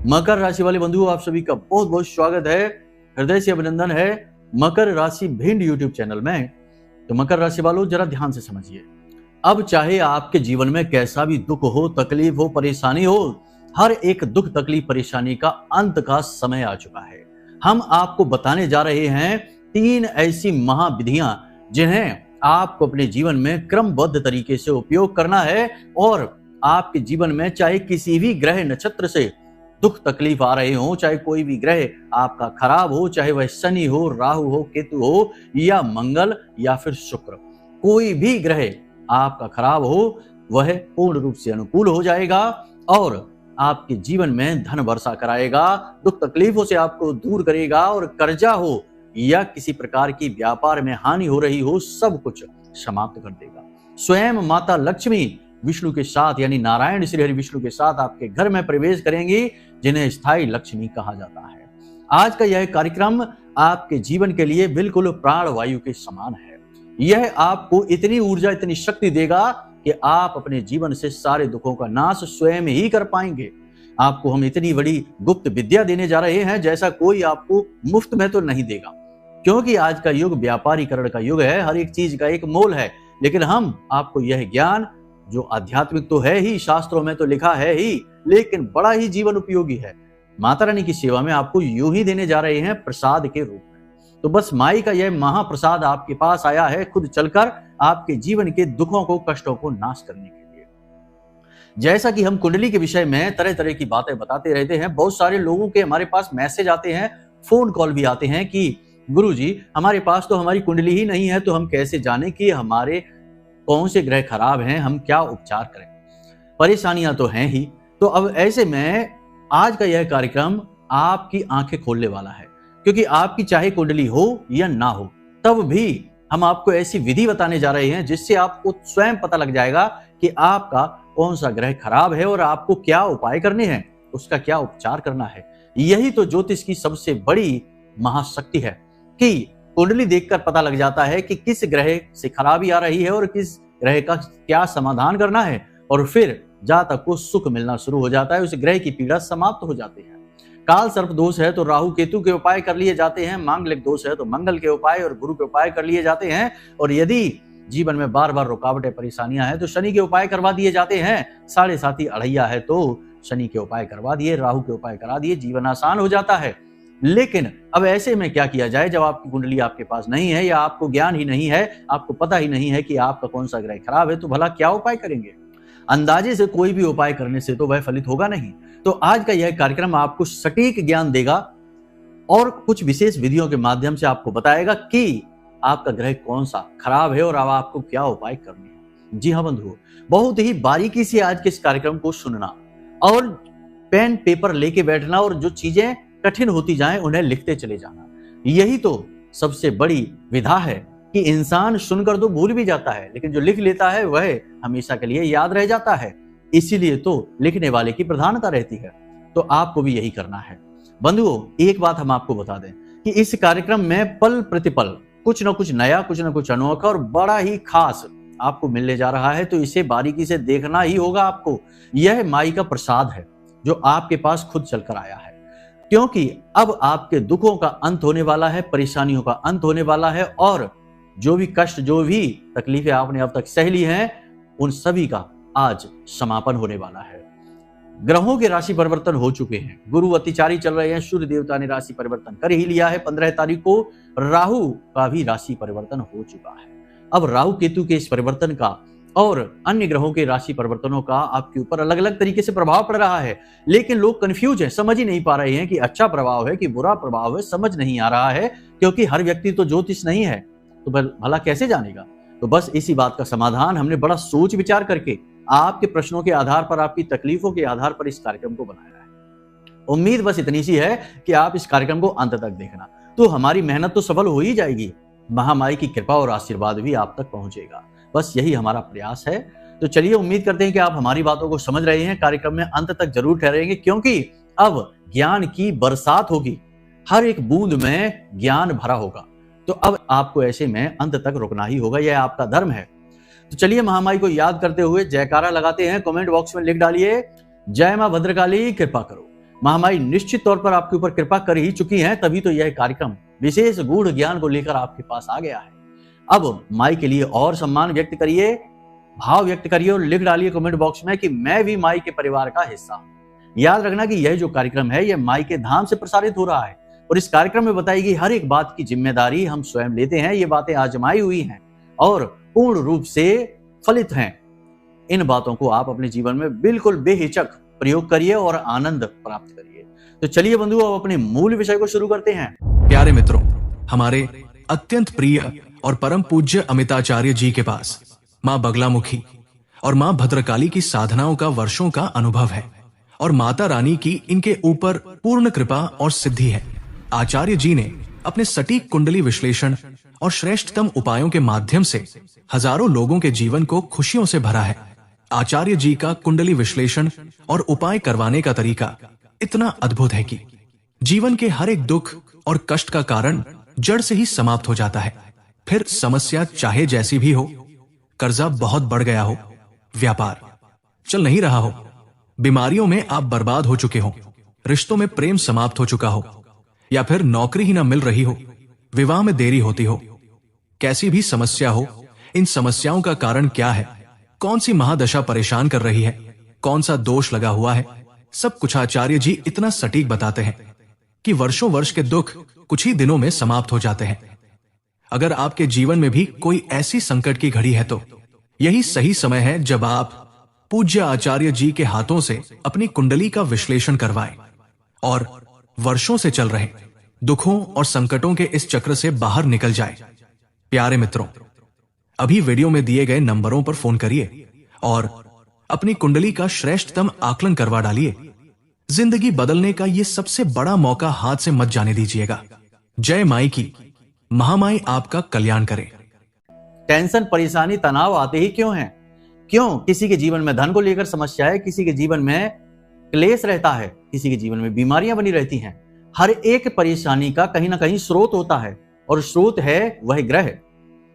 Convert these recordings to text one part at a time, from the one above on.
मकर राशि वाले बंधुओं, आप सभी का बहुत बहुत स्वागत है, हृदय से अभिनंदन है मकर राशि भिंड यूट्यूब चैनल में। तो मकर राशि वालों, जरा ध्यान से समझिए। अब चाहे आपके जीवन में कैसा भी दुख हो, तकलीफ हो, परेशानी हो, हर एक दुख तकलीफ परेशानी का अंत का समय आ चुका है। हम आपको बताने जा रहे हैं 3 ऐसी महाविधियां जिन्हें आपको अपने जीवन में क्रमबद्ध तरीके से उपयोग करना है और आपके जीवन में चाहे किसी भी ग्रह नक्षत्र से दुख तकलीफ आ रहे हो, चाहे कोई भी ग्रह आपका खराब हो, चाहे वह शनि हो, राहु हो, केतु हो या मंगल या फिर शुक्र, कोई भी ग्रह आपका खराब हो, वह पूर्ण रूप से अनुकूल हो जाएगा और आपके जीवन में धन वर्षा कराएगा, दुख तकलीफों से आपको दूर करेगा और कर्जा हो या किसी प्रकार की व्यापार में हानि हो रही हो, सब कुछ समाप्त कर देगा। स्वयं माता लक्ष्मी विष्णु के साथ यानी नारायण श्री हरि विष्णु के साथ आपके घर में प्रवेश करेंगी, जिन्हें स्थायी लक्ष्मी कहा जाता है। आज का यह कार्यक्रम आपके जीवन के लिए बिल्कुल प्राण वायु के समान है। यह आपको इतनी ऊर्जा, इतनी शक्ति देगा कि आप अपने जीवन से सारे दुखों का नाश स्वयं ही कर पाएंगे। आपको हम इतनी बड़ी गुप्त विद्या देने जा रहे हैं जैसा कोई आपको मुफ्त में तो नहीं देगा, क्योंकि आज का युग व्यापारीकरण का युग है, हर एक चीज का एक मोल है। लेकिन हम आपको यह ज्ञान, जो आध्यात्मिक तो है ही, शास्त्रों में तो लिखा है ही, लेकिन बड़ा ही जीवन उपयोगी है, माता रानी की सेवा में आपको यूं ही देने जा रहे हैं प्रसाद के रूप में। तो बस माई का यह महाप्रसाद आपके पास आया है, खुद चलकर आपके जीवन के दुखों को, कष्टों को नाश करने के लिए। जैसा कि हम कुंडली के विषय में तरह तरह की बातें बताते रहते हैं, बहुत सारे लोगों के हमारे पास मैसेज आते हैं, फोन कॉल भी आते हैं कि गुरुजी, हमारे पास तो हमारी कुंडली ही नहीं है, तो हम कैसे जाने कि हमारे कौन से ग्रह खराब हैं, हम क्या उपचार करें। परेशानियां तो हैं ही। तो अब ऐसे में आज का यह कार्यक्रम आपकी आंखें खोलने वाला है, क्योंकि आपकी चाहे कुंडली हो या ना हो, तब भी हम आपको ऐसी विधि बताने जा रहे हैं जिससे आपको स्वयं पता लग जाएगा कि आपका कौन सा ग्रह खराब है और आपको क्या उपाय करने हैं, उसका क्या उपचार करना है। यही तो ज्योतिष की सबसे बड़ी महाशक्ति है कि कुंडली देखकर पता लग जाता है कि किस ग्रह से खराबी आ रही है और किस ग्रह का क्या समाधान करना है, और फिर जातक को सुख मिलना शुरू हो जाता है, उस ग्रह की पीड़ा समाप्त हो जाती है। काल सर्प दोष है तो राहु केतु के उपाय कर लिए जाते हैं, मांगलिक दोष है तो मंगल के उपाय और गुरु के उपाय कर लिए जाते हैं, और यदि जीवन में बार बार रुकावटें परेशानियां हैं तो शनि के उपाय करवा दिए जाते हैं। 7.5 अढ़ैया है तो शनि के उपाय करवा दिए, राहु के उपाय करा दिए, जीवन आसान हो जाता है। लेकिन अब ऐसे में क्या किया जाए जब आपकी कुंडली आपके पास नहीं है या आपको ज्ञान ही नहीं है, आपको पता ही नहीं है कि आपका कौन सा ग्रह खराब है, तो भला क्या उपाय करेंगे। अंदाजे से कोई भी उपाय करने से तो वह फलित होगा नहीं। तो आज का यह कार्यक्रम आपको सटीक ज्ञान देगा और कुछ विशेष विधियों के माध्यम से आपको बताएगा कि आपका ग्रह कौन सा खराब है और अब आपको क्या उपाय करने हैं। जी हाँ बंधुओं, बहुत ही बारीकी से आज के इस कार्यक्रम को सुनना और पेन पेपर लेके बैठना, और जो चीजें कठिन होती जाएं उन्हें लिखते चले जाना। यही तो सबसे बड़ी विधा है कि इंसान सुनकर तो भूल भी जाता है, लेकिन जो लिख लेता है वह हमेशा के लिए याद रह जाता है। इसीलिए तो लिखने वाले की प्रधानता रहती है। तो आपको भी यही करना है। बंधुओं, एक बात हम आपको बता दें कि इस कार्यक्रम में पल प्रतिपल कुछ न कुछ नया, कुछ न कुछ अनोखा और बड़ा ही खास आपको मिलने जा रहा है, तो इसे बारीकी से देखना ही होगा आपको। यह माई का प्रसाद है जो आपके पास खुद चलकर आया है, क्योंकि अब आपके दुखों का अंत होने वाला है, परेशानियों का अंत होने वाला है, और जो भी कष्ट, जो भी तकलीफें आपने अब तक सह ली हैं, उन सभी का आज समापन होने वाला है। ग्रहों के राशि परिवर्तन हो चुके हैं, गुरु अतिचारी चल रहे हैं, सूर्य देवता ने राशि परिवर्तन कर ही लिया है। 15 तारीख को राहु का भी राशि परिवर्तन हो चुका है। अब राहु केतु के इस परिवर्तन का और अन्य ग्रहों के राशि परिवर्तनों का आपके ऊपर अलग अलग तरीके से प्रभाव पड़ रहा है, लेकिन लोग कंफ्यूज हैं, समझ ही नहीं पा रहे हैं कि अच्छा प्रभाव है कि बुरा प्रभाव है, समझ नहीं आ रहा है, क्योंकि हर व्यक्ति तो ज्योतिष नहीं है, तो भला कैसे जानेगा। तो बस इसी बात का समाधान हमने बड़ा सोच विचार करके आपके प्रश्नों के आधार पर, आपकी तकलीफों के आधार पर इस कार्यक्रम को बनाया है। उम्मीद बस इतनी सी है कि आप इस कार्यक्रम को अंत तक देखना, तो हमारी मेहनत तो सफल हो ही जाएगी, महामाई की कृपा और आशीर्वाद भी आप तक पहुंचेगा। बस यही हमारा प्रयास है। तो चलिए, उम्मीद करते हैं कि आप हमारी बातों को समझ रहे हैं, कार्यक्रम में अंत तक जरूर ठहरेंगे, क्योंकि अब ज्ञान की बरसात होगी, हर एक बूंद में ज्ञान भरा होगा। तो अब आपको ऐसे में अंत तक रुकना ही होगा, यह आपका धर्म है। तो चलिए, महामाई को याद करते हुए जयकारा लगाते हैं। कमेंट बॉक्स में लिख डालिए, जय मां भद्रकाली कृपा करो। महामाई निश्चित तौर पर आपके ऊपर कृपा कर ही चुकी है, तभी तो यह कार्यक्रम विशेष गूढ़ ज्ञान को लेकर आपके पास आ गया है। अब माई के लिए और सम्मान व्यक्त करिए, भाव व्यक्त करिए और लिख डालिए कमेंट बॉक्स में कि मैं भी माई के परिवार का हिस्सा हूं। याद रखना कि यह जो कार्यक्रम है यह माई के धाम से प्रसारित हो रहा है और इस कार्यक्रम में बताई गई हर एक बात की जिम्मेदारी हम स्वयं लेते हैं। ये बातें आजमाई हुई हैं और पूर्ण रूप से फलित हैं। इन बातों को आप अपने जीवन में बिल्कुल बेहिचक प्रयोग करिए और आनंद प्राप्त करिए। तो चलिए बंधुओं, अब अपने मूल विषय को शुरू करते हैं। प्यारे मित्रों, हमारे अत्यंत प्रिय और परम पूज्य अमिताचार्य जी के पास माँ बगलामुखी और माँ भद्रकाली की साधनाओं का वर्षों का अनुभव है और माता रानी की इनके ऊपर पूर्ण कृपा और सिद्धि है। आचार्य जी ने अपने सटीक कुंडली विश्लेषण और श्रेष्ठतम उपायों के माध्यम से हजारों लोगों के जीवन को खुशियों से भरा है। आचार्य जी का कुंडली विश्लेषण और उपाय करवाने का तरीका इतना अद्भुत है कि जीवन के हर एक दुख और कष्ट का कारण जड़ से ही समाप्त हो जाता है। फिर समस्या चाहे जैसी भी हो, कर्जा बहुत बढ़ गया हो, व्यापार चल नहीं रहा हो, बीमारियों में आप बर्बाद हो चुके हो, रिश्तों में प्रेम समाप्त हो चुका हो, या फिर नौकरी ही ना मिल रही हो, विवाह में देरी होती हो, कैसी भी समस्या हो, इन समस्याओं का कारण क्या है, कौन सी महादशा परेशान कर रही है, कौन सा दोष लगा हुआ है, सब कुछ आचार्य जी इतना सटीक बताते हैं कि वर्षों वर्ष के दुख कुछ ही दिनों में समाप्त हो जाते हैं। अगर आपके जीवन में भी कोई ऐसी संकट की घड़ी है तो यही सही समय है जब आप पूज्य आचार्य जी के हाथों से अपनी कुंडली का विश्लेषण करवाएं और वर्षों से चल रहे दुखों और संकटों के इस चक्र से बाहर निकल जाए। प्यारे मित्रों, अभी वीडियो में दिए गए नंबरों पर फोन करिए और अपनी कुंडली का श्रेष्ठतम आकलन करवा डालिए। जिंदगी बदलने का ये सबसे बड़ा मौका हाथ से मत जाने दीजिएगा। जय माई की। महामाई आपका कल्याण करे। टेंशन, परेशानी, तनाव आते ही क्यों हैं? क्यों? किसी के जीवन में धन को लेकर समस्या है, किसी के जीवन में क्लेश रहता है, किसी के जीवन में बीमारियां बनी रहती हैं। हर एक परेशानी का कहीं ना कहीं स्रोत होता है और स्रोत है वह ग्रह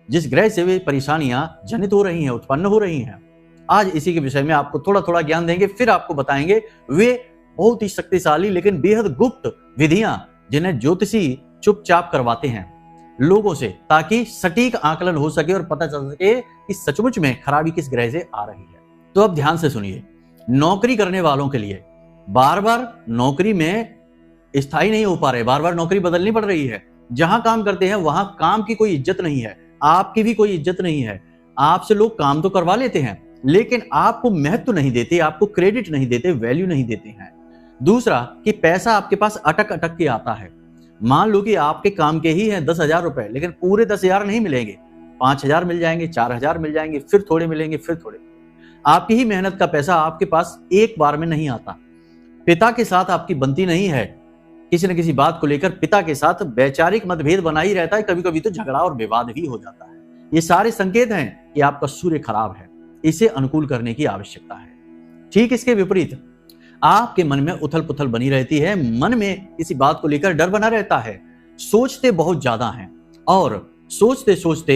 जिस ग्रह से वे परेशानियां जनित हो रही हैं, उत्पन्न हो रही हैं। आज इसी के विषय में आपको थोड़ा थोड़ा ज्ञान देंगे, फिर आपको बताएंगे वे बहुत ही शक्तिशाली लेकिन बेहद गुप्त विधियां जिन्हें ज्योतिषी चुपचाप करवाते हैं लोगों से, ताकि सटीक आकलन हो सके और पता चल सके कि सचमुच में खराबी किस ग्रह से आ रही है। तो अब ध्यान से सुनिए। नौकरी करने वालों के लिए बार बार नौकरी में स्थायी नहीं हो पा रहे, बार बार नौकरी बदलनी पड़ रही है। जहां काम करते हैं वहां काम की कोई इज्जत नहीं है, आपकी भी कोई इज्जत नहीं है। आपसे लोग काम तो करवा लेते हैं लेकिन आपको महत्व नहीं देते, आपको क्रेडिट नहीं देते, वैल्यू नहीं देते हैं। दूसरा कि पैसा आपके पास अटक अटक के आता है। मान लो कि आपके काम के ही हैं 10,000 रुपए, लेकिन पूरे 10,000 नहीं मिलेंगे, 5,000 मिल जाएंगे, 4,000 मिल जाएंगे, फिर थोड़े मिलेंगे, फिर थोड़े। आपकी ही मेहनत का पैसा आपके पास एक बार में नहीं आता। पिता के साथ आपकी बनती नहीं है, किसी न किसी बात को लेकर पिता के साथ वैचारिक मतभेद बना ही रहता है, कभी कभी तो झगड़ा और विवाद भी हो जाता है। ये सारे संकेत हैं कि आपका सूर्य खराब है, इसे अनुकूल करने की आवश्यकता है। ठीक इसके विपरीत आपके मन में उथल पुथल बनी रहती है, मन में किसी बात को लेकर डर बना रहता है, सोचते बहुत ज्यादा हैं और सोचते सोचते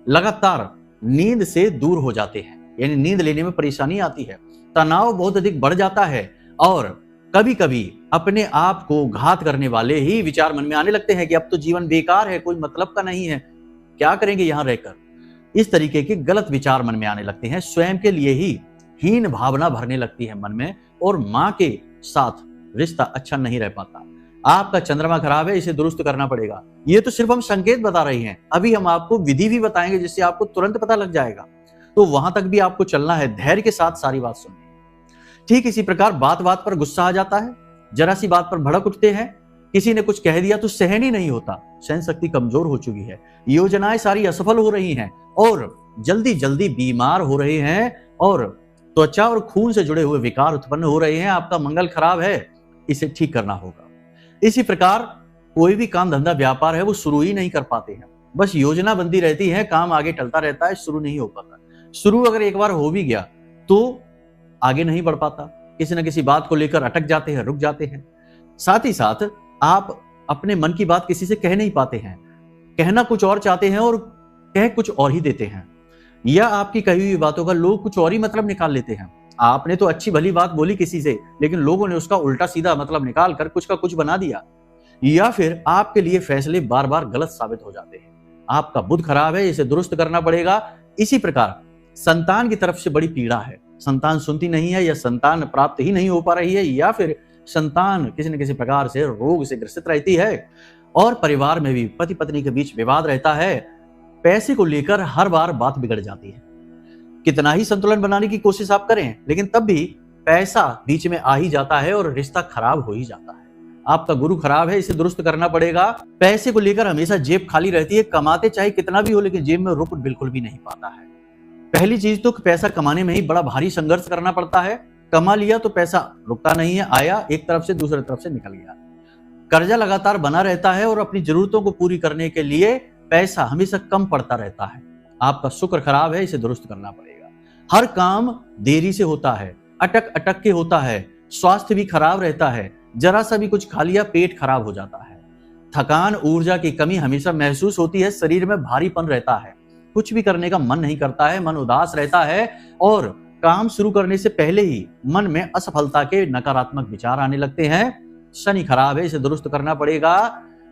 लगातार नींद से दूर हो जाते हैं, यानी नींद लेने में परेशानी आती है, तनाव बहुत अधिक बढ़ जाता है और कभी कभी अपने आप को घात करने वाले ही विचार मन में आने लगते हैं कि अब तो जीवन बेकार है, कोई मतलब का नहीं है, क्या करेंगे यहां रहकर। इस तरीके के गलत विचार मन में आने लगते हैं, स्वयं के लिए ही हीन भावना भरने लगती है मन में और मां के साथ रिश्ता अच्छा नहीं रह पाता। आपका चंद्रमा खराब है, इसे दुरुस्त करना पड़ेगा। ये तो सिर्फ हम संकेत बता रहे हैं, अभी हम आपको विधि भी बताएंगे जिससे आपको तुरंत पता लग जाएगा। तो वहां तक भी आपको चलना है, धैर्य के साथ सारी बात सुननी है। ठीक इसी प्रकार बात बात पर गुस्सा आ जाता है, जरा सी बात पर भड़क उठते हैं, किसी ने कुछ कह दिया तो सहन ही नहीं होता, सहन शक्ति कमजोर हो चुकी है, योजनाएं सारी असफल हो रही हैं और जल्दी जल्दी बीमार हो रहे हैं और त्वचा और खून से जुड़े हुए विकार उत्पन्न हो रहे हैं। आपका मंगल खराब है, इसे ठीक करना होगा। इसी प्रकार कोई भी काम धंधा व्यापार है वो शुरू ही नहीं कर पाते हैं, बस योजना बनती रहती है, काम आगे टलता रहता है, शुरू नहीं हो पाता। शुरू अगर एक बार हो भी गया तो आगे नहीं बढ़ पाता, किसी न किसी बात को लेकर अटक जाते हैं, रुक जाते हैं। साथ ही साथ आप अपने मन की बात किसी से कह नहीं पाते हैं, कहना कुछ और चाहते हैं और कह कुछ और ही देते हैं, या आपकी कही हुई बातों का लोग कुछ और ही मतलब निकाल लेते हैं। आपने तो अच्छी भली बात बोली किसी से, लेकिन लोगों ने उसका उल्टा सीधा मतलब निकाल कर कुछ का कुछ बना दिया, या फिर आपके लिए फैसले बार बार गलत साबित हो जाते हैं। आपका बुध खराब है, इसे दुरुस्त करना पड़ेगा। इसी प्रकार संतान की तरफ से बड़ी पीड़ा है, संतान सुनती नहीं है, या संतान प्राप्त ही नहीं हो पा रही है, या फिर संतान किसी न किसी प्रकार से रोग से ग्रसित रहती है, और परिवार में भी पति पत्नी के बीच विवाद रहता है। पैसे को लेकर हर बार बात बिगड़ जाती है। कितना ही संतुलन बनाने की कोशिश आप करें, लेकिन तब भी पैसा बीच में आ ही जाता है और रिश्ता खराब हो ही जाता है। आपका गुरु खराब है, इसे दुरुस्त करना पड़ेगा। पैसे को लेकर हमेशा जेब खाली रहती है, कमाते चाहे कितना भी हो, लेकिन जेब में रुक बिल्कुल भी नहीं पाता है। पहली चीज तो पैसा कमाने में ही बड़ा भारी संघर्ष करना पड़ता है। कमा लिया तो पैसा रुकता नहीं है, आया एक तरफ से दूसरे तरफ से निकल गया। कर्जा लगातार बना रहता है और अपनी जरूरतों को पूरी करने के लिए पैसा हमेशा कम पड़ता रहता है। आपका शुक्र खराब है, इसे दुरुस्त करना पड़ेगा। हर काम देरी से होता है, अटक अटक के होता है। स्वास्थ्य भी खराब रहता है, जरा सा भी कुछ खा लिया पेट खराब हो जाता है। थकान, ऊर्जा की कमी हमेशा महसूस होती है, शरीर में भारीपन रहता है, कुछ भी करने का मन नहीं करता है, मन उदास रहता है, और काम शुरू करने से पहले ही मन में असफलता के नकारात्मक विचार आने लगते हैं। शनि खराब है, इसे दुरुस्त करना पड़ेगा।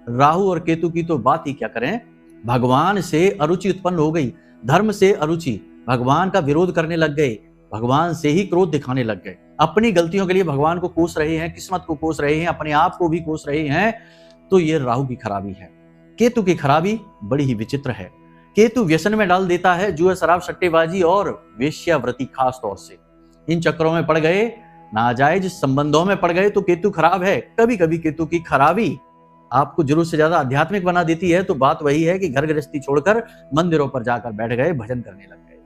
राहु और केतु की तो बात ही क्या करें। भगवान से अरुचि उत्पन्न हो गई, धर्म से अरुचि, भगवान का विरोध करने लग गए, भगवान से ही क्रोध दिखाने लग गए, अपनी गलतियों के लिए भगवान को कोस रहे हैं, किस्मत को कोस रहे हैं, अपने आप को भी कोस रहे हैं। तो ये राहु की खराबी है। केतु की खराबी बड़ी ही विचित्र है। केतु व्यसन में डाल देता है, जुआ, शराब, सट्टेबाजी और वेश्यावृत्ति खास तौर से। इन चक्करों में पड़ गए, नाजायज संबंधों में पड़ गए तो केतु खराब है। कभी कभी केतु की खराबी आपको जरूरत से ज्यादा आध्यात्मिक बना देती है। तो बात वही है कि घर गृहस्थी छोड़कर मंदिरों पर जाकर बैठ गए, भजन करने लग गए।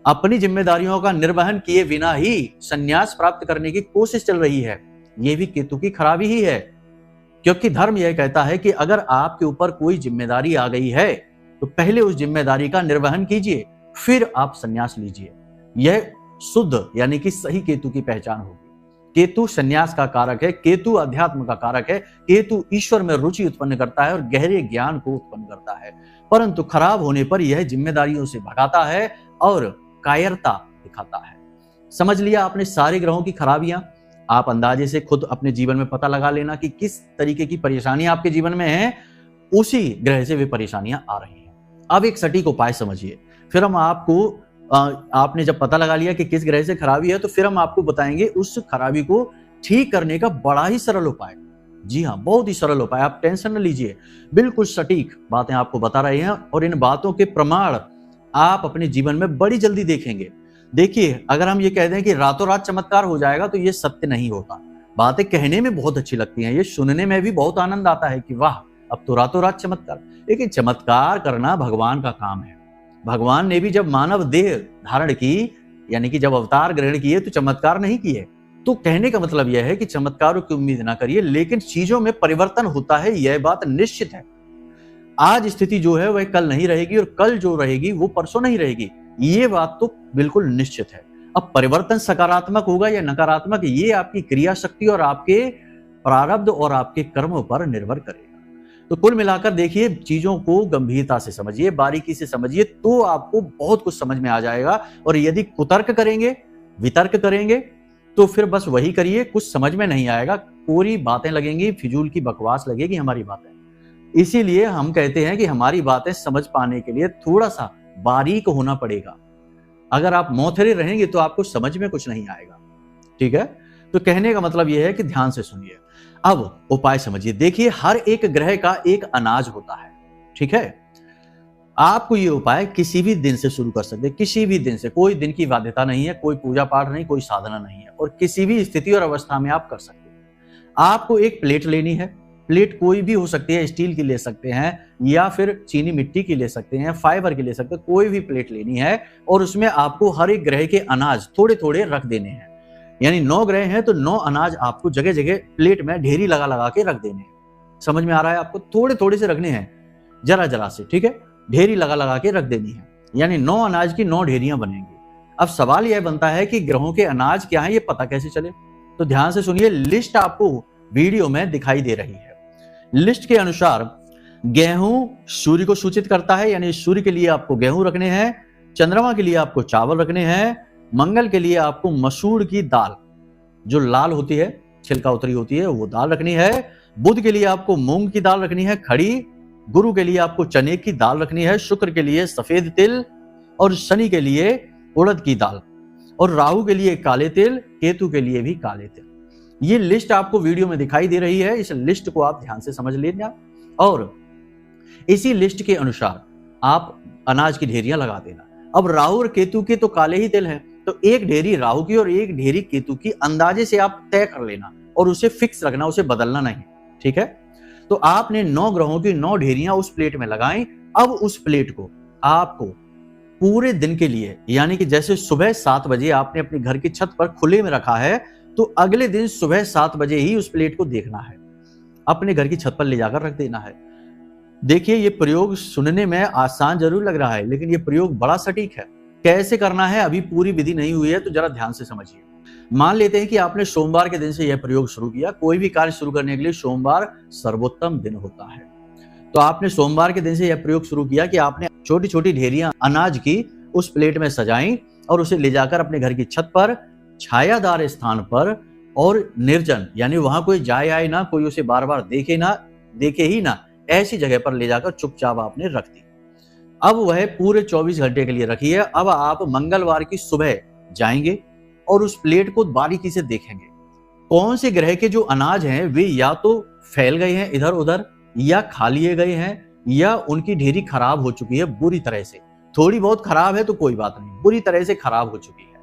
अपनी जिम्मेदारियों का निर्वहन किए बिना ही संन्यास प्राप्त करने की कोशिश चल रही है। यह भी केतु की खराबी ही है, क्योंकि धर्म यह कहता है कि अगर आपके ऊपर कोई जिम्मेदारी आ गई है तो पहले उस जिम्मेदारी का निर्वहन कीजिए, फिर आप संन्यास लीजिए। यह शुद्ध यानी कि सही केतु की पहचान होगी। केतु संन्यास का कारक है, केतु अध्यात्म का कारक है, केतु ईश्वर में रुचि उत्पन्न करता है और गहरे ज्ञान को उत्पन्न करता है। परंतु खराब होने पर यह जिम्मेदारियों से भगाता है और कायरता दिखाता है। समझ लिया आपने सारे ग्रहों की खराबियां। आप अंदाजे से खुद अपने जीवन में पता लगा लेना कि किस तरीके की परेशानियां आपके जीवन में हैं, उसी ग्रह से वे परेशानियां आ रही हैं। अब एक सटीक उपाय समझिए, फिर हम आपको आपने जब पता लगा लिया कि किस ग्रह से खराबी है, तो फिर हम आपको बताएंगे उस खराबी को ठीक करने का बड़ा ही सरल उपाय। जी हाँ, बहुत ही सरल उपाय, आप टेंशन न लीजिए, बिल्कुल सटीक बातें आपको बता रहे हैं और इन बातों के प्रमाण आप अपने जीवन में बड़ी जल्दी देखेंगे। देखिए, अगर हम ये कह दें कि रातों रात चमत्कार हो जाएगा तो ये सत्य नहीं होता। बातें कहने में बहुत अच्छी लगती हैं, ये सुनने में भी बहुत आनंद आता है कि वाह, अब तो रातों रात चमत्कार। लेकिन चमत्कार करना भगवान का काम है। भगवान ने भी जब मानव देह धारण की, यानी कि जब अवतार ग्रहण किए, तो चमत्कार नहीं किए। तो कहने का मतलब यह है कि चमत्कारों की उम्मीद ना करिए, लेकिन चीजों में परिवर्तन होता है, यह बात निश्चित है। आज स्थिति जो है वह कल नहीं रहेगी और कल जो रहेगी वो परसों नहीं रहेगी, ये बात तो बिल्कुल निश्चित है। अब परिवर्तन सकारात्मक होगा या नकारात्मक, ये आपकी क्रिया शक्ति और आपके प्रारब्ध और आपके कर्मों पर निर्भर करेगा। तो कुल मिलाकर देखिए, चीजों को गंभीरता से समझिए, बारीकी से समझिए, तो आपको बहुत कुछ समझ में आ जाएगा। और यदि कुतर्क करेंगे, वितर्क करेंगे, तो फिर बस वही करिए, कुछ समझ में नहीं आएगा, पूरी बातें लगेंगी, फिजूल की बकवास लगेगी हमारी बातें। इसीलिए हम कहते हैं कि हमारी बातें समझ पाने के लिए थोड़ा सा बारीक होना पड़ेगा। अगर आप मौथरे रहेंगे तो आपको समझ में कुछ नहीं आएगा। ठीक है, तो कहने का मतलब यह है कि ध्यान से सुनिए। अब उपाय समझिए। देखिए, हर एक ग्रह का एक अनाज होता है। ठीक है, आपको ये उपाय किसी भी दिन से शुरू कर सकते हैं, किसी भी दिन से, कोई दिन की बाध्यता नहीं है, कोई पूजा पाठ नहीं, कोई साधना नहीं है, और किसी भी स्थिति और अवस्था में आप कर सकते हैं। आपको एक प्लेट लेनी है, प्लेट कोई भी हो सकती है, स्टील की ले सकते हैं या फिर चीनी मिट्टी की ले सकते हैं, फाइबर की ले सकते हैं, कोई भी प्लेट लेनी है, और उसमें आपको हर एक ग्रह के अनाज थोड़े थोड़े रख देने हैं। यानी 9 ग्रह हैं तो 9 अनाज आपको जगह जगह प्लेट में ढेरी लगा लगा के रख देने हैं। समझ में आ रहा है आपको? थोड़े थोड़े से रखने हैं, जरा जरा से। ठीक है, ढेरी लगा लगा के रख देनी है, यानी 9 अनाज की 9 ढेरियां बनेंगी। अब सवाल यह बनता है कि ग्रहों के अनाज क्या है, ये पता कैसे चले? तो ध्यान से सुनिए, लिस्ट आपको वीडियो में दिखाई दे रही है। लिस्ट के अनुसार गेहूं सूर्य को सूचित करता है, यानी सूर्य के लिए आपको गेहूं रखने हैं, चंद्रमा के लिए आपको चावल रखने हैं, मंगल के लिए आपको मसूर की दाल जो लाल होती है, छिलका उतरी होती है, वो दाल रखनी है। बुध के लिए आपको मूंग की दाल रखनी है खड़ी। गुरु के लिए आपको चने की दाल रखनी है। शुक्र के लिए सफेद तिल और शनि के लिए उड़द की दाल और राहु के लिए काले तिल, केतु के लिए भी काले तिल। ये लिस्ट आपको वीडियो में दिखाई दे रही है, इस लिस्ट को आप ध्यान से समझ लेना और इसी लिस्ट के अनुसार आप अनाज की ढेरियां लगा देना। अब राहु और केतु के तो काले ही तिल हैं, तो एक ढेरी राहु की और एक ढेरी केतु की अंदाजे से आप तय कर लेना और उसे फिक्स रखना, उसे बदलना नहीं, ठीक है। तो आपने 9 ग्रहों की 9 ढेरियां उस प्लेट में लगाई। अब उस प्लेट को आपको पूरे दिन के लिए, यानी कि जैसे सुबह 7 बजे आपने अपने घर की छत पर खुले में रखा है, तो अगले दिन सुबह 7 बजे ही उस प्लेट को देखना है, अपने घर की छत पर ले जाकर रख देना है। देखिए, ये प्रयोग सुनने में आसान जरूर लग रहा है, लेकिन ये प्रयोग बड़ा सटीक है। कैसे करना है अभी पूरी विधि नहीं हुई है, तो जरा ध्यान से समझिए। मान लेते हैं कि आपने सोमवार के दिन से यह प्रयोग शुरू किया। कोई भी कार्य शुरू करने के लिए सोमवार सर्वोत्तम दिन होता है। तो आपने सोमवार के दिन से यह प्रयोग शुरू किया कि आपने छोटी छोटी ढेरियां अनाज की उस प्लेट में सजाई और उसे ले जाकर अपने घर की छत पर छायादार स्थान पर और निर्जन, यानी वहां कोई जाए आए ना, कोई उसे बार बार देखे ही ना, ऐसी जगह पर ले जाकर चुपचाप आपने रख दी। अब वह पूरे 24 घंटे के लिए रखी है। अब आप मंगलवार की सुबह जाएंगे और उस प्लेट को बारीकी से देखेंगे। कौन से ग्रह के जो अनाज हैं वे या तो फैल गए हैं इधर उधर, या खा लिए गए हैं, या उनकी ढेरी खराब हो चुकी है बुरी तरह से। थोड़ी बहुत खराब है तो कोई बात नहीं, बुरी तरह से खराब हो चुकी है।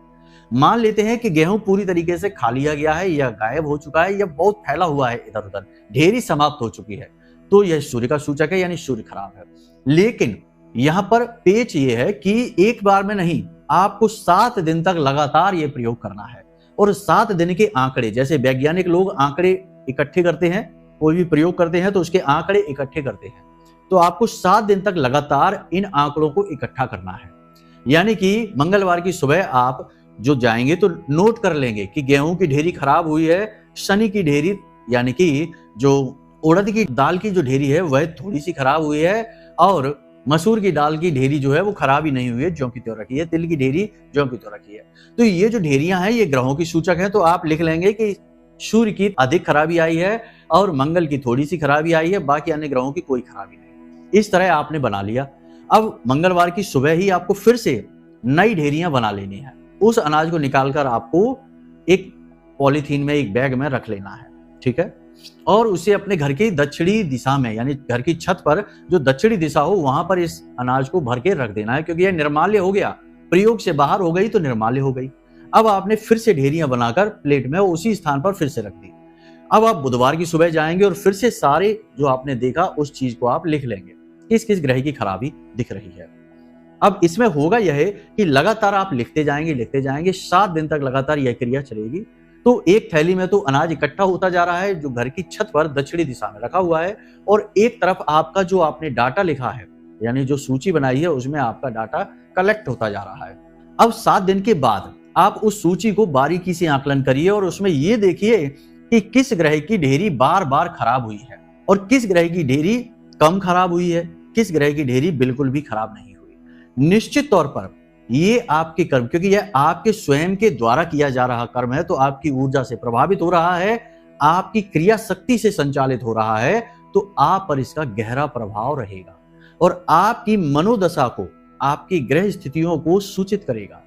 मान लेते हैं कि गेहूं पूरी तरीके से खा लिया गया है, या गायब हो चुका है, या बहुत फैला हुआ है इधर उधर, ढेरी समाप्त हो चुकी है, तो यह सूर्य का सूचक है, यानी सूर्य खराब है। लेकिन यहां पर पेच ये है कि एक बार में नहीं, आपको 7 दिन तक लगातार ये प्रयोग करना है। और 7 दिन के आंकड़े, जैसे वैज्ञानिक लोग आंकड़े इकट्ठे करते हैं, कोई भी प्रयोग करते हैं तो उसके आंकड़े इकट्ठे करते हैं, तो आपको 7 दिन तक लगातार इन आंकड़ों को इकट्ठा करना है। यानी कि मंगलवार की सुबह आप जो जाएंगे तो नोट कर लेंगे कि गेहूं की ढेरी खराब हुई है, शनि की ढेरी यानी कि जो उड़द की दाल की जो ढेरी है वह थोड़ी सी खराब हुई है, और मसूर की दाल की ढेरी जो है वो खराब ही नहीं हुई है, ज्यों की त्यों रखी है, तिल की ढेरी ज्यों की त्यों रखी है। तो ये जो ढेरियां हैं ये ग्रहों की सूचक है। तो आप लिख लेंगे कि सूर्य की अधिक खराबी आई है और मंगल की थोड़ी सी खराबी आई है, बाकी अन्य ग्रहों की कोई खराबी नहीं। इस तरह आपने बना लिया। अब मंगलवार की सुबह ही आपको फिर से नई ढेरियां बना लेनी है। उस अनाज को निकालकर आपको एक पॉलीथीन में, एक बैग में रख लेना है, ठीक है। और उसे अपने घर की दक्षिणी दिशा में, यानी घर की छत पर जो दक्षिणी दिशा हो वहां पर इस अनाज को भर के रख देना है, क्योंकि यह निर्माल्य हो गया, प्रयोग से बाहर हो गई तो निर्माल्य हो गई। अब आपने फिर से ढेरियां बनाकर प्लेट में उसी स्थान पर फिर से रख दी। अब आप बुधवार की सुबह जाएंगे और फिर से सारे जो आपने देखा उस चीज को आप लिख लेंगे, किस किस ग्रह की खराबी दिख रही है। अब इसमें होगा यह कि लगातार आप लिखते जाएंगे, 7 दिन तक लगातार यह क्रिया चलेगी। तो एक थैली में तो अनाज इकट्ठा होता जा रहा है जो घर की छत पर दक्षिणी दिशा में रखा हुआ है, और एक तरफ आपका जो आपने डाटा लिखा है, यानी जो सूची बनाई है उसमें आपका डाटा कलेक्ट होता जा रहा है। अब 7 दिन के बाद आप उस सूची को बारीकी से आकलन करिए और उसमें ये देखिए कि किस ग्रह की ढेरी बार बार खराब हुई है और किस ग्रह की ढेरी कम खराब हुई है, किस ग्रह की ढेरी बिल्कुल भी खराब नहीं हुई। निश्चित तौर पर ये आपके कर्म, क्योंकि यह आपके स्वयं के द्वारा किया जा रहा कर्म है, तो आपकी ऊर्जा से प्रभावित हो रहा है, आपकी क्रिया शक्ति से संचालित हो रहा है, तो आप पर इसका गहरा प्रभाव रहेगा और आपकी मनोदशा को, आपकी ग्रह स्थितियों को सूचित करेगा।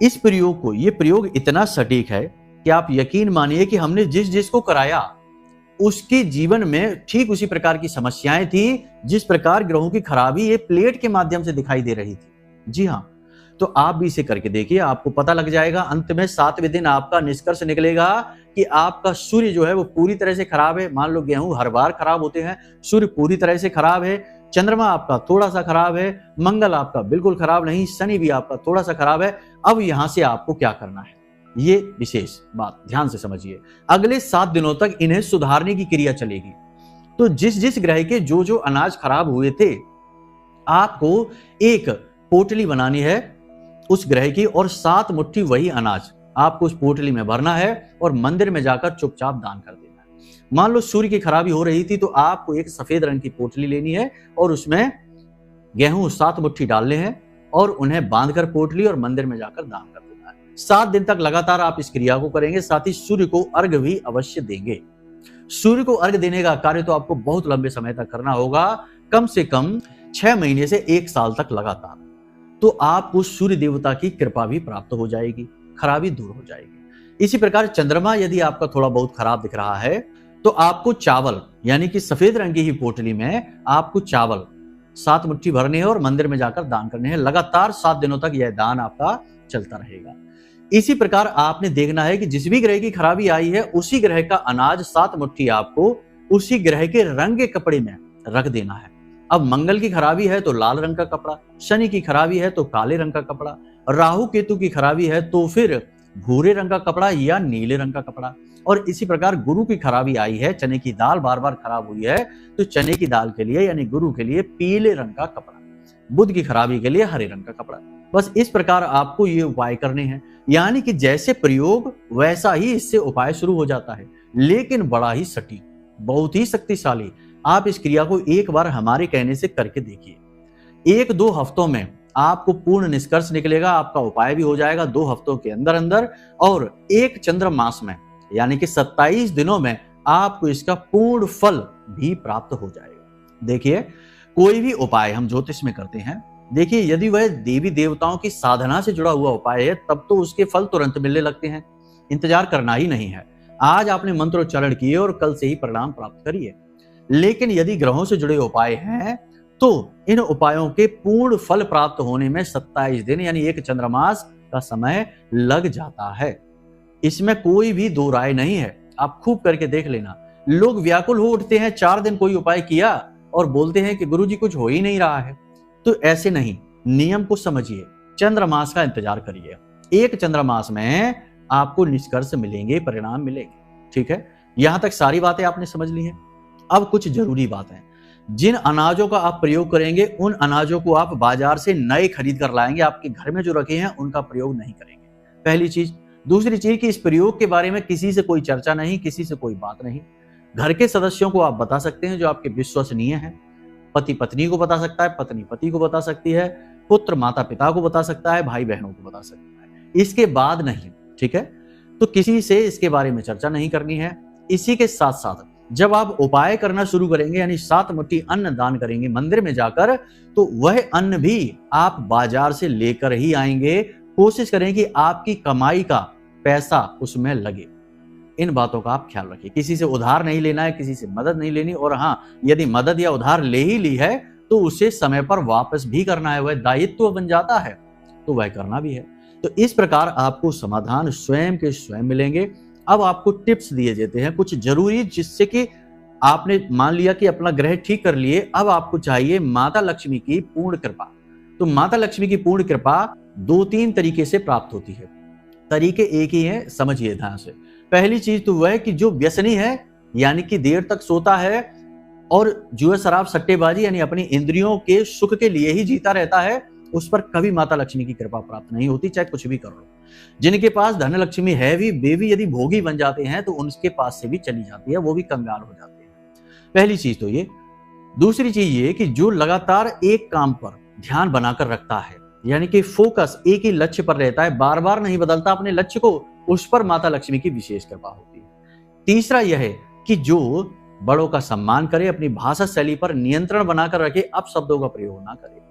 इस प्रयोग को, ये प्रयोग इतना सटीक है कि आप यकीन मानिए कि हमने जिस जिसको कराया उसके जीवन में ठीक उसी प्रकार की समस्याएं थी, जिस प्रकार ग्रहों की खराबी ये प्लेट के माध्यम से दिखाई दे रही थी। जी हाँ, तो आप भी इसे करके देखिए, आपको पता लग जाएगा। अंत में 7वें दिन आपका निष्कर्ष निकलेगा कि आपका सूर्य जो है वो पूरी तरह से खराब है। मान लो गेहूं हर बार खराब होते हैं, सूर्य पूरी तरह से खराब है, चंद्रमा आपका थोड़ा सा खराब है, मंगल आपका बिल्कुल खराब नहीं, शनि भी आपका थोड़ा सा खराब है। अब यहां से आपको क्या करना है, ये विशेष बात ध्यान से समझिए। अगले 7 दिनों तक इन्हें सुधारने की क्रिया चलेगी। तो जिस जिस ग्रह के जो जो अनाज खराब हुए थे, आपको एक पोटली बनानी है उस ग्रह की, और 7 मुट्ठी वही अनाज आपको उस पोटली में भरना है और मंदिर में जाकर चुपचाप दान कर देना है। मान लो सूर्य की खराबी हो रही थी, तो आपको एक सफेद रंग की पोटली लेनी है और उसमें गेहूं 7 मुट्ठी डालने हैं और उन्हें बांधकर पोटली और मंदिर में जाकर दान कर देना 7 दिन तक लगातार आप इस क्रिया को करेंगे। साथ ही सूर्य को अर्घ भी अवश्य देंगे। सूर्य को अर्घ देने का कार्य तो आपको बहुत लंबे समय तक करना होगा, कम से कम 6 महीने से 1 साल तक लगातार। तो आपको सूर्य देवता की कृपा भी प्राप्त हो जाएगी, खराबी दूर हो जाएगी। इसी प्रकार चंद्रमा यदि आपका थोड़ा बहुत खराब दिख रहा है तो आपको चावल यानी कि सफेद रंग की ही पोटली में आपको चावल 7 मुट्ठी भरने हैं और मंदिर में जाकर दान करने हैं। लगातार 7 दिनों तक यह दान आपका चलता रहेगा। इसी प्रकार आपने देखना है कि जिस भी ग्रह की खराबी आई है उसी ग्रह का अनाज 7 मुट्ठी आपको उसी ग्रह के रंग के कपड़े में रख देना है। अब मंगल की खराबी है तो लाल रंग का कपड़ा, शनि की खराबी है तो काले रंग का कपड़ा, राहु केतु की खराबी है तो फिर भूरे रंग का कपड़ा या नीले रंग का कपड़ा। और इसी प्रकार गुरु की खराबी आई है, चने की दाल बार बार खराब हुई है तो चने की दाल के लिए यानी गुरु के लिए पीले रंग का कपड़ा, बुध की खराबी के लिए हरे रंग का कपड़ा। बस इस प्रकार आपको ये उपाय करने हैं। यानी कि जैसे प्रयोग वैसा ही इससे उपाय शुरू हो जाता है, लेकिन बड़ा ही सटीक, बहुत ही शक्तिशाली। आप इस क्रिया को एक बार हमारे कहने से करके देखिए। 1-2 हफ्तों में आपको पूर्ण निष्कर्ष निकलेगा, आपका उपाय भी हो जाएगा 2 हफ्तों के अंदर अंदर, और एक चंद्र मास में यानी कि 27 दिनों में आपको इसका पूर्ण फल भी प्राप्त हो जाएगा। देखिए, कोई भी उपाय हम ज्योतिष में करते हैं, देखिए यदि वह देवी देवताओं की साधना से जुड़ा हुआ उपाय है तब तो उसके फल तुरंत मिलने लगते हैं, इंतजार करना ही नहीं है। आज आपने मंत्रोच्चारण किए और कल से ही परिणाम प्राप्त करिए। लेकिन यदि ग्रहों से जुड़े उपाय हैं तो इन उपायों के पूर्ण फल प्राप्त होने में 27 दिन यानी एक चंद्रमास का समय लग जाता है। इसमें कोई भी दो राय नहीं है, आप खूब करके देख लेना। लोग व्याकुल हो उठते हैं, 4 दिन कोई उपाय किया और बोलते हैं कि गुरुजी कुछ हो ही नहीं रहा है। तो ऐसे नहीं, नियम को समझिए, चंद्रमास का इंतजार करिए। एक चंद्रमास में आपको निष्कर्ष मिलेंगे, परिणाम मिलेंगे। ठीक है, यहां तक सारी बातें आपने समझ ली हैं। अब कुछ जरूरी बात है। जिन अनाजों का आप प्रयोग करेंगे उन अनाजों को आप बाजार से नए खरीद कर लाएंगे, आपके घर में जो रखे हैं उनका प्रयोग नहीं करेंगे, पहली चीज। दूसरी चीज कि इस प्रयोग के बारे में किसी से कोई चर्चा नहीं, किसी से कोई बात नहीं। घर के सदस्यों को आप बता सकते हैं जो आपके विश्वसनीय हैं। पति पत्नी को बता सकता है, पत्नी पति को बता सकती है, पुत्र माता पिता को बता सकता है, भाई बहनों को बता सकता है, इसके बाद नहीं। ठीक है, तो किसी से इसके बारे में चर्चा नहीं करनी है। इसी के साथ साथ जब आप उपाय करना शुरू करेंगे यानी 7 मुट्ठी अन्न दान करेंगे मंदिर में जाकर, तो वह अन्न भी आप बाजार से लेकर ही आएंगे। कोशिश करें कि आपकी कमाई का पैसा उसमें लगे। इन बातों का आप ख्याल रखिए। किसी से उधार नहीं लेना है, किसी से मदद नहीं लेनी, और हाँ, यदि मदद या उधार ले ही ली है तो उसे समय पर वापस भी करना है, वह दायित्व बन जाता है तो वह करना भी है। तो इस प्रकार आपको समाधान स्वयं के स्वयं मिलेंगे। अब आपको टिप्स दिए जाते हैं कुछ जरूरी, जिससे कि आपने मान लिया कि अपना ग्रह ठीक कर लिए, अब आपको चाहिए माता लक्ष्मी की पूर्ण कृपा। तो माता लक्ष्मी की पूर्ण कृपा 2-3 तरीके से प्राप्त होती है। तरीके एक ही हैं, समझिए ध्यान से। पहली चीज तो वह है कि जो व्यसनी है यानी कि देर तक सोता है और जुआ शराब सट्टेबाजी यानी अपनी इंद्रियों के सुख के लिए ही जीता रहता है, उस पर कभी माता लक्ष्मी की कृपा प्राप्त नहीं होती, चाहे कुछ भी कर लो। जिनके पास धन लक्ष्मी है भी, वे भी यदि भोगी बन जाते हैं तो उनके पास से भी चली जाती है, वो भी कंगाल हो जाते हैं। पहली चीज तो ये। दूसरी चीज ये कि जो लगातार एक काम पर ध्यान बनाकर रखता है यानी कि फोकस एक ही लक्ष्य पर रहता है, बार बार नहीं बदलता अपने लक्ष्य को, उस पर माता लक्ष्मी की विशेष कृपा होती है। तीसरा यह है कि जो बड़ों का सम्मान करे, अपनी भाषा शैली पर नियंत्रण बनाकर रखे, अपशब्दों का प्रयोग ना करे।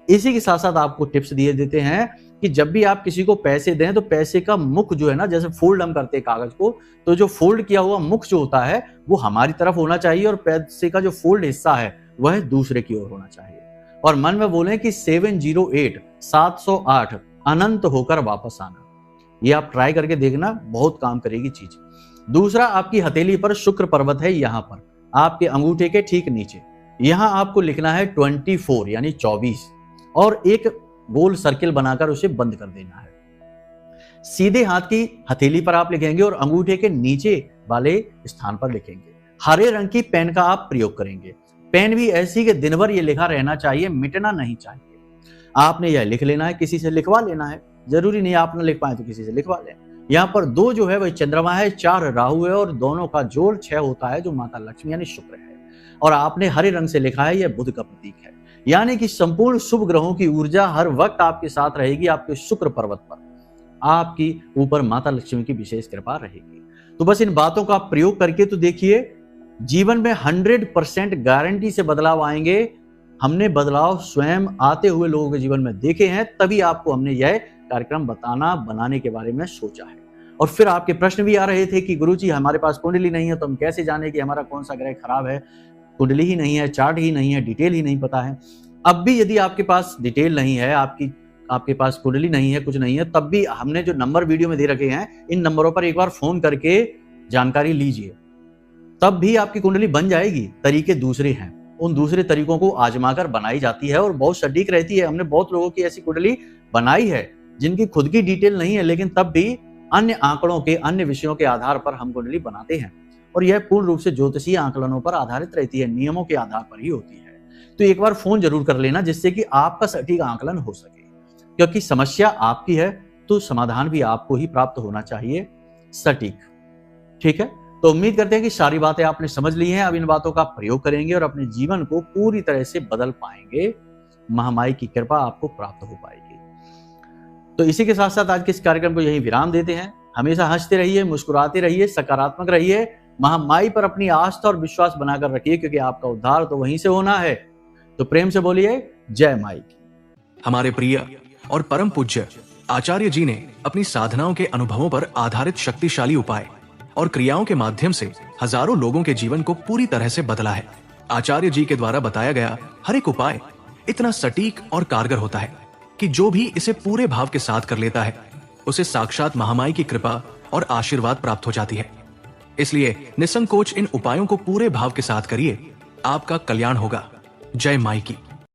इसी के साथ साथ आपको टिप्स दिए देते हैं कि जब भी आप किसी को पैसे दें तो पैसे का मुख जो है ना, जैसे फोल्ड हम करते हैं कागज को, तो जो फोल्ड किया हुआ मुख जो होता है वो हमारी तरफ होना चाहिए और पैसे का जो फोल्ड हिस्सा है वह दूसरे की ओर होना चाहिए। और मन में बोलें कि 708 अनंत होकर वापस आना। ये आप ट्राई करके देखना, बहुत काम करेगी चीज। दूसरा, आपकी हथेली पर शुक्र पर्वत है, यहां पर आपके अंगूठे के ठीक नीचे, यहां आपको लिखना है 24 यानी 24 और एक गोल सर्किल बनाकर उसे बंद कर देना है। सीधे हाथ की हथेली पर आप लिखेंगे और अंगूठे के नीचे वाले स्थान पर लिखेंगे। हरे रंग की पेन का आप प्रयोग करेंगे। पेन भी ऐसी कि दिन भर ये लिखा रहना चाहिए, मिटना नहीं चाहिए। आपने यह लिख लेना है, किसी से लिखवा लेना है, जरूरी नहीं आप ना लिख पाए तो किसी से लिखवा लें। यहाँ पर 2 जो है वह चंद्रमा है, 4 राहु है और दोनों का जोड़ 6 होता है जो माता लक्ष्मी यानी शुक्र है। और आपने हरे रंग से लिखा है, यह बुध का प्रतीक है। यानी कि संपूर्ण शुभ ग्रहों की ऊर्जा हर वक्त आपके साथ रहेगी, आपके शुक्र पर्वत पर। आपकी ऊपर माता लक्ष्मी की विशेष कृपा रहेगी। तो बस इन बातों का आप प्रयोग करके तो देखिए, जीवन में 100% गारंटी से बदलाव आएंगे। हमने बदलाव स्वयं आते हुए लोगों के जीवन में देखे हैं, तभी आपको हमने यह कार्यक्रम बनाने के बारे में सोचा है। और फिर आपके प्रश्न भी आ रहे थे कि गुरुजी हमारे पास कुंडली नहीं है तो हम कैसे जाने कि हमारा कौन सा ग्रह खराब है, कुंडली ही नहीं है, चार्ट ही नहीं है, डिटेल ही नहीं पता है। अब भी यदि आपके पास डिटेल नहीं है, आपके पास कुंडली नहीं है, कुछ नहीं है, तब भी हमने जो नंबर वीडियो में दे रखे हैं, इन नंबरों पर एक बार फोन करके जानकारी लीजिए, तब भी आपकी कुंडली बन जाएगी। तरीके दूसरे हैं, उन दूसरे तरीकों को आजमाकर बनाई जाती है और बहुत सटीक रहती है। हमने बहुत लोगों की ऐसी कुंडली बनाई है जिनकी खुद की डिटेल नहीं है, लेकिन तब भी अन्य आंकड़ों के, अन्य विषयों के आधार पर हम कुंडली बनाते हैं। और यह पूर्ण रूप से ज्योतिषीय आंकलनों पर आधारित रहती है, नियमों के आधार पर ही होती है। तो एक बार फोन जरूर कर लेना, जिससे कि आपका सटीक आंकलन हो सके, क्योंकि समस्या आपकी है तो समाधान भी आपको ही प्राप्त होना चाहिए सटीक। ठीक है, तो उम्मीद करते हैं कि सारी बातें आपने समझ ली हैं। अब इन बातों का प्रयोग करेंगे और अपने जीवन को पूरी तरह से बदल पाएंगे। महामाई की कृपा आपको प्राप्त हो पाएगी। तो इसी के साथ साथ आज के इस कार्यक्रम को यही विराम देते हैं। हमेशा हंसते रहिए, मुस्कुराते रहिए, सकारात्मक रहिए, महामाई पर अपनी आस्था और विश्वास बनाकर रखिए, क्योंकि आपका उद्धार तो वहीं से होना है। तो प्रेम से बोलिए जय माई। हमारे प्रिय और परम पूज्य आचार्य जी ने अपनी साधनाओं के अनुभवों पर आधारित शक्तिशाली उपाय और क्रियाओं के माध्यम से हजारों लोगों के जीवन को पूरी तरह से बदला है। आचार्य जी के द्वारा बताया गया हर एक उपाय इतना सटीक और कारगर होता है कि जो भी इसे पूरे भाव के साथ कर लेता है, उसे साक्षात महामाई की कृपा और आशीर्वाद प्राप्त हो जाती है। इसलिए निसंकोच इन उपायों को पूरे भाव के साथ करिए, आपका कल्याण होगा। जय माई की।